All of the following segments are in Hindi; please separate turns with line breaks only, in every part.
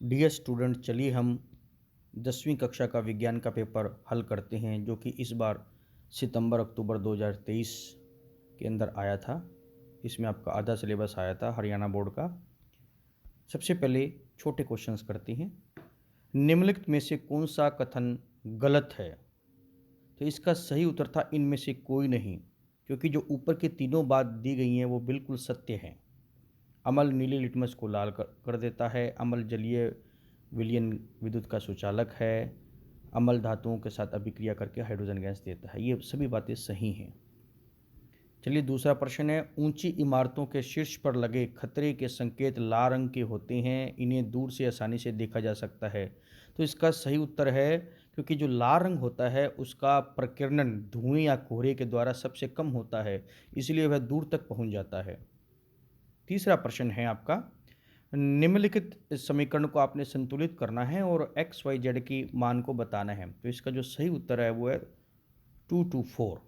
डियर स्टूडेंट, चलिए हम 10वीं कक्षा का विज्ञान का पेपर हल करते हैं, जो कि इस बार सितंबर अक्टूबर 2023 के अंदर आया था। इसमें आपका आधा सिलेबस आया था हरियाणा बोर्ड का। सबसे पहले छोटे क्वेश्चंस करते हैं। निम्नलिखित में से कौन सा कथन गलत है? तो इसका सही उत्तर था इनमें से कोई नहीं, क्योंकि जो ऊपर की तीनों बात दी गई हैं वो बिल्कुल सत्य हैं। अम्ल नीले लिटमस को लाल कर देता है। अम्ल जलीय विलयन विद्युत का सुचालक है। अम्ल धातुओं के साथ अभिक्रिया करके हाइड्रोजन गैस देता है। ये सभी बातें सही हैं। चलिए दूसरा प्रश्न है, ऊंची इमारतों के शीर्ष पर लगे खतरे के संकेत लाल रंग के होते हैं, इन्हें दूर से आसानी से देखा जा सकता है। तो इसका सही उत्तर है, क्योंकि जो लाल रंग होता है उसका प्रकीर्णन धुएं या कोहरे के द्वारा सबसे कम होता है, इसलिए वह दूर तक पहुंच जाता है। तीसरा प्रश्न है आपका, निम्नलिखित समीकरण को आपने संतुलित करना है और एक्स वाई जेड की मान को बताना है। तो इसका जो सही उत्तर है वो है 2 to 4।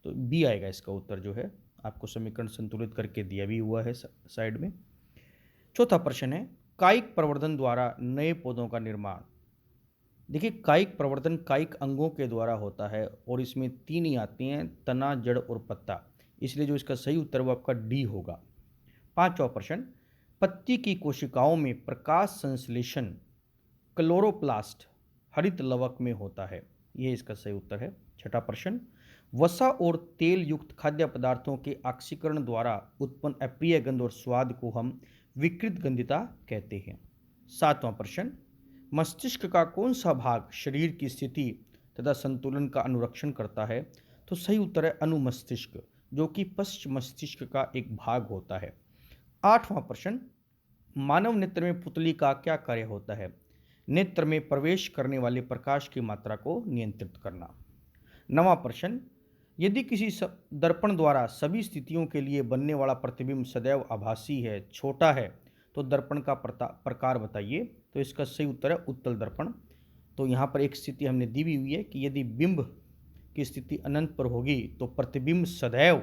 तो बी आएगा इसका उत्तर, जो है आपको समीकरण संतुलित करके दिया भी हुआ है साइड में। चौथा प्रश्न है, कायिक प्रवर्धन द्वारा नए पौधों का निर्माण। देखिए, कायिक प्रवर्धन कायिक अंगों के द्वारा होता है और इसमें तीन ही आते हैं, तना, जड़ और पत्ता। इसलिए जो इसका सही उत्तर वो आपका डी होगा। पांचवा प्रश्न, पत्ती की कोशिकाओं में प्रकाश संश्लेषण क्लोरोप्लास्ट हरित लवक में होता है। यह इसका सही उत्तर है। छठा प्रश्न, वसा और तेल युक्त खाद्य पदार्थों के ऑक्सीकरण द्वारा उत्पन्न अप्रिय गंध और स्वाद को हम विकृत गंधिता कहते हैं। सातवां प्रश्न, मस्तिष्क का कौन सा भाग शरीर की स्थिति तथा संतुलन का अनुरक्षण करता है? तो सही उत्तर है अनुमस्तिष्क, जो कि पश्च मस्तिष्क का एक भाग होता है। आठवां प्रश्न, मानव नेत्र में पुतली का क्या कार्य होता है? नेत्र में प्रवेश करने वाले प्रकाश की मात्रा को नियंत्रित करना। नवां प्रश्न, यदि किसी दर्पण द्वारा सभी स्थितियों के लिए बनने वाला प्रतिबिंब सदैव आभासी है, छोटा है, तो दर्पण का प्रकार बताइए। तो इसका सही उत्तर है उत्तल दर्पण। तो यहाँ पर एक स्थिति हमने दी भी हुई है कि यदि बिंब की स्थिति अनंत पर होगी तो प्रतिबिंब सदैव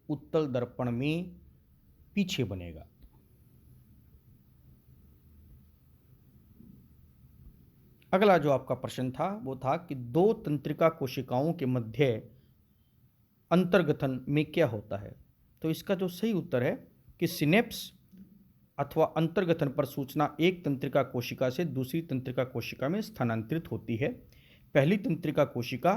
उत्तल दर्पण में पीछे बनेगा। अगला जो आपका प्रश्न था वो था कि दो तंत्रिका कोशिकाओं के मध्य अंतर्गठन में क्या होता है? तो इसका जो सही उत्तर है कि सिनेप्स अथवा अंतर्गठन पर सूचना एक तंत्रिका कोशिका से दूसरी तंत्रिका कोशिका में स्थानांतरित होती है। पहली तंत्रिका कोशिका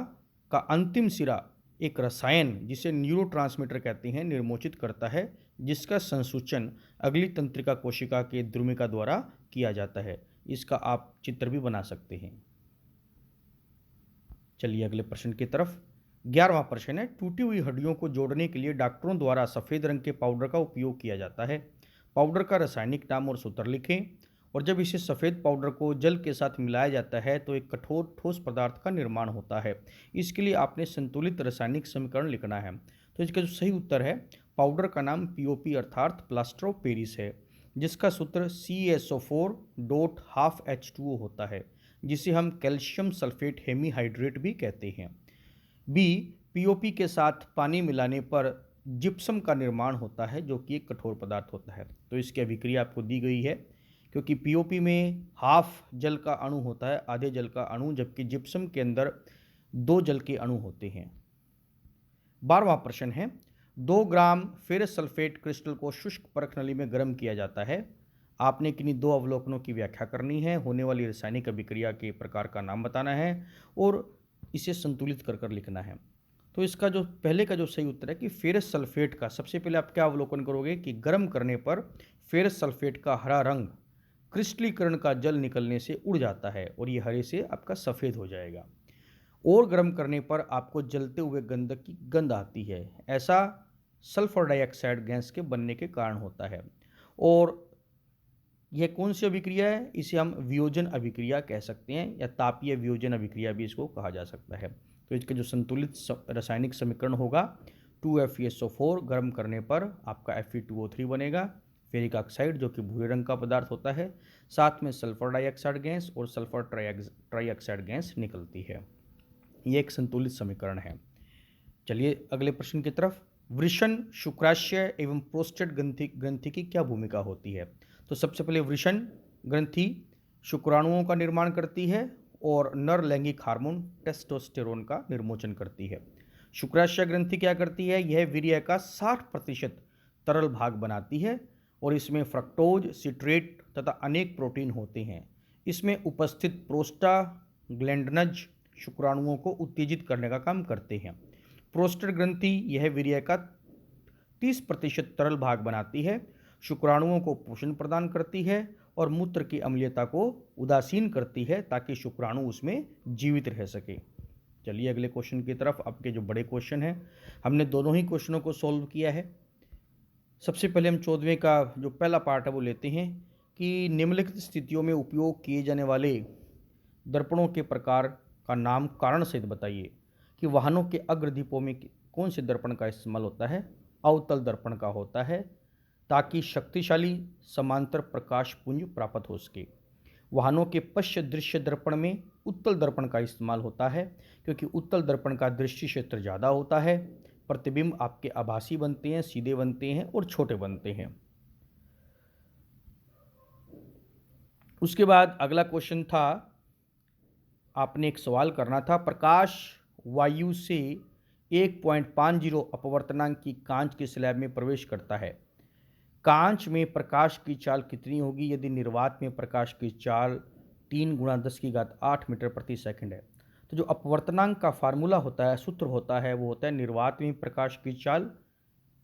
का अंतिम सिरा एक रसायन, जिसे न्यूरोट्रांसमीटर कहते हैं, निर्मोचित करता है, जिसका संसूचन अगली तंत्रिका कोशिका के द्रुमिका द्वारा किया जाता है। इसका आप चित्र भी बना सकते हैं। चलिए अगले प्रश्न की तरफ। 11वां प्रश्न है, टूटी हुई हड्डियों को जोड़ने के लिए डॉक्टरों द्वारा सफ़ेद रंग के पाउडर का उपयोग किया जाता है। पाउडर का रासायनिक नाम और सूत्र लिखें। और जब इसे सफ़ेद पाउडर को जल के साथ मिलाया जाता है तो एक कठोर ठोस पदार्थ का निर्माण होता है। इसके लिए आपने संतुलित रासायनिक समीकरण लिखना है। तो इसका जो सही उत्तर है, पाउडर का नाम पीओपी अर्थात प्लास्टर ऑफ पेरिस है, जिसका सूत्र CaSO4 डॉट हाफ H2O होता है, जिसे हम कैल्शियम सल्फेट हेमीहाइड्रेट भी कहते हैं। बी, पीओपी के साथ पानी मिलाने पर जिप्सम का निर्माण होता है, जो कि एक कठोर पदार्थ होता है। तो इसकी अभिक्रिया आपको दी गई है, क्योंकि पीओपी में हाफ जल का अणु होता है, आधे जल का अणु, जबकि जिप्सम के अंदर 2 जल के अणु होते हैं। 12वां प्रश्न है, 2 ग्राम फेरस सल्फेट क्रिस्टल को शुष्क परख नली में गर्म किया जाता है। आपने किन्हीं 2 अवलोकनों की व्याख्या करनी है, होने वाली रासायनिक अभिक्रिया के प्रकार का नाम बताना है और इसे संतुलित कर लिखना है। तो इसका जो पहले का जो सही उत्तर है कि फेरस सल्फेट का, सबसे पहले आप क्या अवलोकन करोगे कि गर्म करने पर फेरस सल्फेट का हरा रंग क्रिस्टलीकरण का जल निकलने से उड़ जाता है और ये हरे से आपका सफ़ेद हो जाएगा। और गर्म करने पर आपको जलते हुए गंधक की गंध आती है। ऐसा सल्फर डाइऑक्साइड गैस के बनने के कारण होता है। और यह कौन सी अभिक्रिया है? इसे हम वियोजन अभिक्रिया कह सकते हैं, या तापीय वियोजन अभिक्रिया भी इसको कहा जा सकता है। तो इसका जो संतुलित रासायनिक समीकरण होगा 2FeSO4, गर्म करने पर आपका Fe2O3 बनेगा। फेरिक ऑक्साइड जो कि भूरे रंग का पदार्थ होता है, साथ में सल्फर डाइऑक्साइड गैस और सल्फर ट्राइऑक्साइड गैस निकलती है। ये एक संतुलित समीकरण है। चलिए अगले प्रश्न की तरफ। वृषण, शुक्राशय एवं प्रोस्टेट ग्रंथि की क्या भूमिका होती है? तो सबसे पहले वृषण ग्रंथि शुक्राणुओं का निर्माण करती है और नर लैंगिक हार्मोन टेस्टोस्टेरोन का निर्मोचन करती है। शुक्राशय ग्रंथि क्या करती है? यह वीर्य का 60% तरल भाग बनाती है और इसमें फ्रक्टोज, सिट्रेट तथा अनेक प्रोटीन होते हैं। इसमें उपस्थित प्रोस्टाग्लैंडनज शुक्राणुओं को उत्तेजित करने का काम करते हैं। प्रोस्टेट ग्रंथि यह वीर्य का 30% तरल भाग बनाती है, शुक्राणुओं को पोषण प्रदान करती है और मूत्र की अम्लीयता को उदासीन करती है ताकि शुक्राणु उसमें जीवित रह सके। चलिए अगले क्वेश्चन की तरफ। आपके जो बड़े क्वेश्चन हैं, हमने दोनों ही क्वेश्चनों को सॉल्व किया है। सबसे पहले हम 14वें का जो पहला पार्ट है वो लेते हैं कि निम्नलिखित स्थितियों में उपयोग किए जाने वाले दर्पणों के प्रकार का नाम कारण सहित बताइए। कि वाहनों के अग्रदीपों में कौन से दर्पण का इस्तेमाल होता है? अवतल दर्पण का होता है, ताकि शक्तिशाली समांतर प्रकाश पुंज प्राप्त हो सके। वाहनों के पश्च दृश्य दर्पण में उत्तल दर्पण का इस्तेमाल होता है, क्योंकि उत्तल दर्पण का दृष्टि क्षेत्र ज़्यादा होता है। प्रतिबिंब आपके आभासी बनते हैं, सीधे बनते हैं और छोटे बनते हैं। उसके बाद अगला क्वेश्चन था, आपने एक सवाल करना था, प्रकाश वायु से 1.50 अपवर्तनांक की कांच के स्लैब में प्रवेश करता है। कांच में प्रकाश की चाल कितनी होगी यदि निर्वात में प्रकाश की चाल 3 × 10⁸ मीटर प्रति सेकंड है? तो जो अपवर्तनांक का फार्मूला होता है, सूत्र होता है, वो होता है निर्वात में प्रकाश की चाल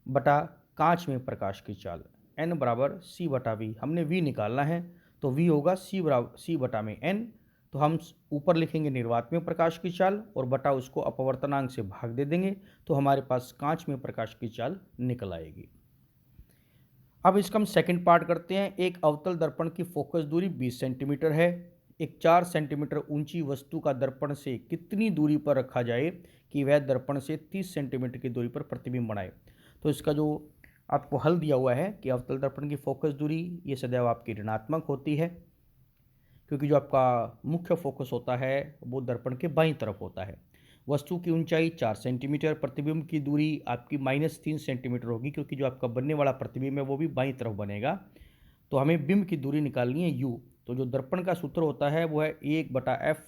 बटा कांच में प्रकाश की चाल, n बराबर c बटा v। हमने v निकालना है तो v होगा c बटा में n। तो हम ऊपर लिखेंगे निर्वात में प्रकाश की चाल और बटा उसको अपवर्तनांक से भाग दे देंगे, तो हमारे पास कांच में प्रकाश की चाल निकल आएगी। अब इसका हम सेकंड पार्ट करते हैं। एक अवतल दर्पण की फोकस दूरी 20 सेंटीमीटर है। एक 4 सेंटीमीटर ऊंची वस्तु का दर्पण से कितनी दूरी पर रखा जाए कि वह दर्पण से 30 सेंटीमीटर की दूरी पर प्रतिबिंब बनाए? तो इसका जो आपको हल दिया हुआ है कि अवतल दर्पण की फोकस दूरी ये सदैव आपकी ऋणात्मक होती है, क्योंकि जो आपका मुख्य फोकस होता है वो दर्पण के बाईं तरफ होता है। वस्तु की ऊंचाई 4 सेंटीमीटर, प्रतिबिंब की दूरी आपकी -3 सेंटीमीटर होगी, क्योंकि जो आपका बनने वाला प्रतिबिंब है वो भी बाईं तरफ बनेगा। तो हमें बिंब की दूरी निकालनी है u। तो जो दर्पण का सूत्र होता है वो है 1/f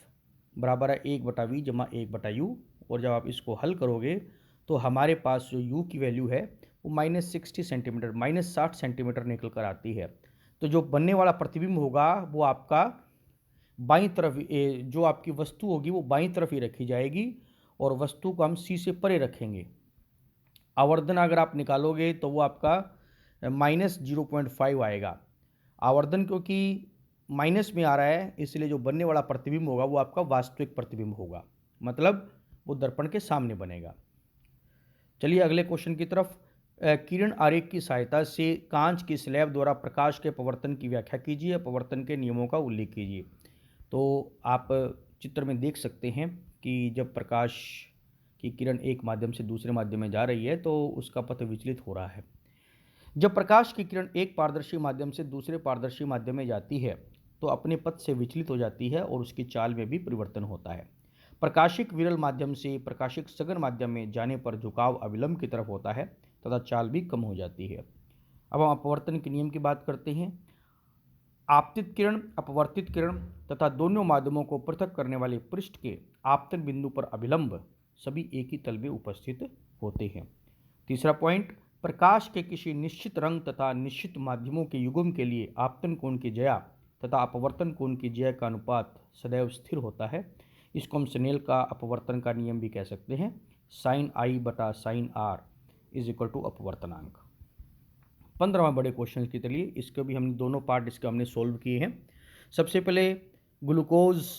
बराबर है 1/v जमा 1/u। और जब आप इसको हल करोगे तो हमारे पास जो u की वैल्यू है वो -60 सेंटीमीटर -60 सेंटीमीटर निकल कर आती है। तो जो बनने वाला प्रतिबिंब होगा वो आपका बाईं तरफ, जो आपकी वस्तु होगी वो बाईं तरफ ही रखी जाएगी और वस्तु को हम c से परे रखेंगे। आवर्धन अगर आप निकालोगे तो वो आपका -0.5 आएगा। आवर्धन क्योंकि माइनस में आ रहा है, इसलिए जो बनने वाला प्रतिबिंब होगा वो आपका वास्तविक प्रतिबिंब होगा, मतलब वो दर्पण के सामने बनेगा। चलिए अगले क्वेश्चन की तरफ। किरण आरेख की सहायता से कांच की स्लैब द्वारा प्रकाश के अपवर्तन की व्याख्या कीजिए, अपवर्तन के नियमों का उल्लेख कीजिए। तो आप चित्र में देख सकते हैं कि जब प्रकाश की किरण एक माध्यम से दूसरे माध्यम में जा रही है तो उसका पथ विचलित हो रहा है। जब प्रकाश की किरण एक पारदर्शी माध्यम से दूसरे पारदर्शी माध्यम में जाती है तो अपने पथ से विचलित हो जाती है और उसकी चाल में भी परिवर्तन होता है। प्रकाशिक विरल माध्यम से प्रकाशिक सघन माध्यम में जाने पर झुकाव अविलंब की तरफ होता है तथा चाल भी कम हो जाती है। अब हम अपवर्तन के नियम की बात करते हैं। आपतित किरण, अपवर्तित किरण तथा दोनों माध्यमों को पृथक करने वाले पृष्ठ के आपतन बिंदु पर अभिलंब सभी एक ही तल में उपस्थित होते हैं। तीसरा पॉइंट, प्रकाश के किसी निश्चित रंग तथा निश्चित माध्यमों के युग्म के लिए आपतन कोण की ज्या तथा अपवर्तन कोण की ज्या का अनुपात सदैव स्थिर होता है। इसको हम स्नेल का अपवर्तन का नियम भी कह सकते हैं। sin I बटा sin R is equal to अपवर्तनांक। 15वां बड़े क्वेश्चन के चलिए, इसके भी हमने दोनों पार्ट इसके हमने सोल्व किए हैं। सबसे पहले ग्लूकोज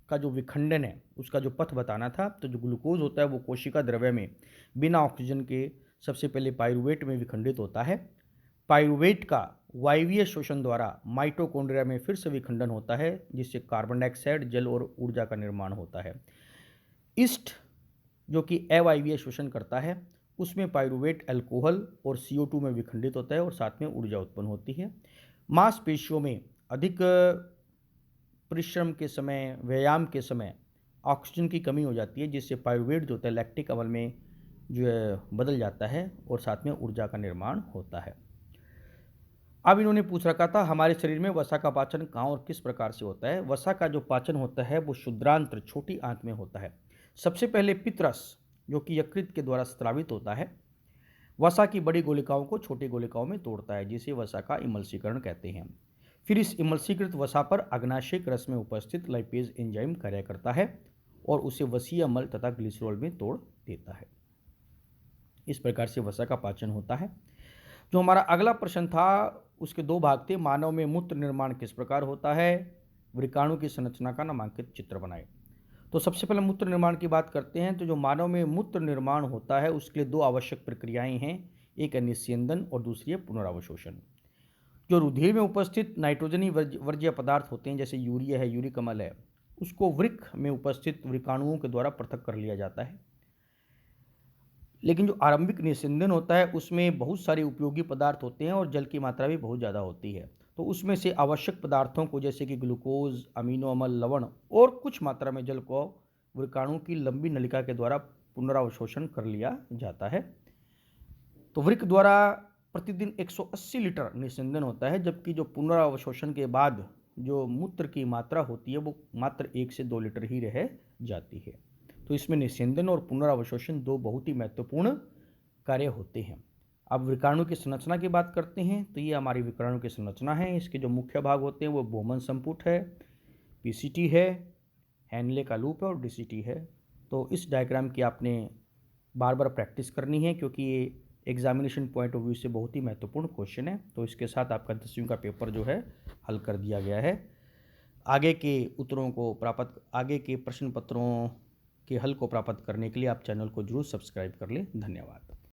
का जो विखंडन है उसका जो पथ बताना था। तो जो ग्लूकोज होता है वो कोशिका द्रव्य में बिना ऑक्सीजन के सबसे पहले पाइरूवेट में विखंडित होता है। पाइरूवेट का वायवीय शोषण द्वारा माइटोकॉन्ड्रिया में फिर से विखंडन होता है, जिससे कार्बन डाइऑक्साइड, जल और ऊर्जा का निर्माण होता है। ईस्ट जो कि अवायवीय शोषण करता है उसमें पाइरूवेट अल्कोहल और CO2 में विखंडित होता है और साथ में ऊर्जा उत्पन्न होती है। मांसपेशियों में अधिक परिश्रम के समय, व्यायाम के समय ऑक्सीजन की कमी हो जाती है, जिससे पाइरूवेट जो होता है लैक्टिक अम्ल में जो है बदल जाता है और साथ में ऊर्जा का निर्माण होता है। अब इन्होंने पूछ रखा था हमारे शरीर में वसा का पाचन कहाँ और किस प्रकार से होता है। वसा का जो पाचन होता है वो शुद्रांत्र छोटी आंत में होता है। सबसे पहले पित्तरस जो कि यकृत के द्वारा स्रावित होता है वसा की बड़ी गोलिकाओं को छोटी गोलिकाओं में तोड़ता है, जिसे वसा का इमल्सीकरण कहते हैं। फिर इस इमल्सीकृत वसा पर अग्नाशय रस में उपस्थित लाइपेज एंजाइम कार्य करता है और उसे वसीय अम्ल तथा ग्लिसरॉल में तोड़ देता है। इस प्रकार से वसा का पाचन होता है। जो हमारा अगला प्रश्न था उसके दो भाग थे। मानव में मूत्र निर्माण किस प्रकार होता है, वृकाणु की संरचना का नामांकित चित्र बनाए। तो सबसे पहले मूत्र निर्माण की बात करते हैं। तो जो मानव में मूत्र निर्माण होता है उसके लिए दो आवश्यक प्रक्रियाएं हैं, एक है निस्यंदन और दूसरी है पुनरावशोषण। जो रुधिर में उपस्थित नाइट्रोजनी वर्ज्य पदार्थ होते हैं जैसे यूरिया है, यूरिक अम्ल है, उसको वृक्क में उपस्थित वृकाणुओं के द्वारा पृथक कर लिया जाता है। लेकिन जो आरंभिक निस्यंदन होता है उसमें बहुत सारे उपयोगी पदार्थ होते हैं और जल की मात्रा भी बहुत ज़्यादा होती है। तो उसमें से आवश्यक पदार्थों को जैसे कि ग्लूकोज, अमीनो अम्ल, लवण और कुछ मात्रा में जल को वृकाणु की लंबी नलिका के द्वारा पुनरावशोषण कर लिया जाता है। तो वृक्क द्वारा प्रतिदिन 180 लीटर निस्यंदन होता है, जबकि जो पुनरावशोषण के बाद जो मूत्र की मात्रा होती है वो मात्र 1 से 2 लीटर ही रह जाती है। तो इसमें निस्यंदन और पुनरावशोषण दो बहुत ही महत्वपूर्ण कार्य होते हैं। अब विकर्णों की संरचना की बात करते हैं। तो ये हमारी विकर्णों की संरचना है। इसके जो मुख्य भाग होते हैं वो बोमन संपुट है, पीसीटी है, हैनले का लूप है और डीसीटी है। तो इस डायग्राम की आपने बार बार प्रैक्टिस करनी है क्योंकि ये एग्जामिनेशन पॉइंट ऑफ व्यू से बहुत ही महत्वपूर्ण क्वेश्चन है। तो इसके साथ आपका 10वीं का पेपर जो है हल कर दिया गया है। आगे के उत्तरों को प्राप्त, आगे के प्रश्न पत्रों के हल को प्राप्त करने के लिए आप चैनल को जरूर सब्सक्राइब कर लें। धन्यवाद।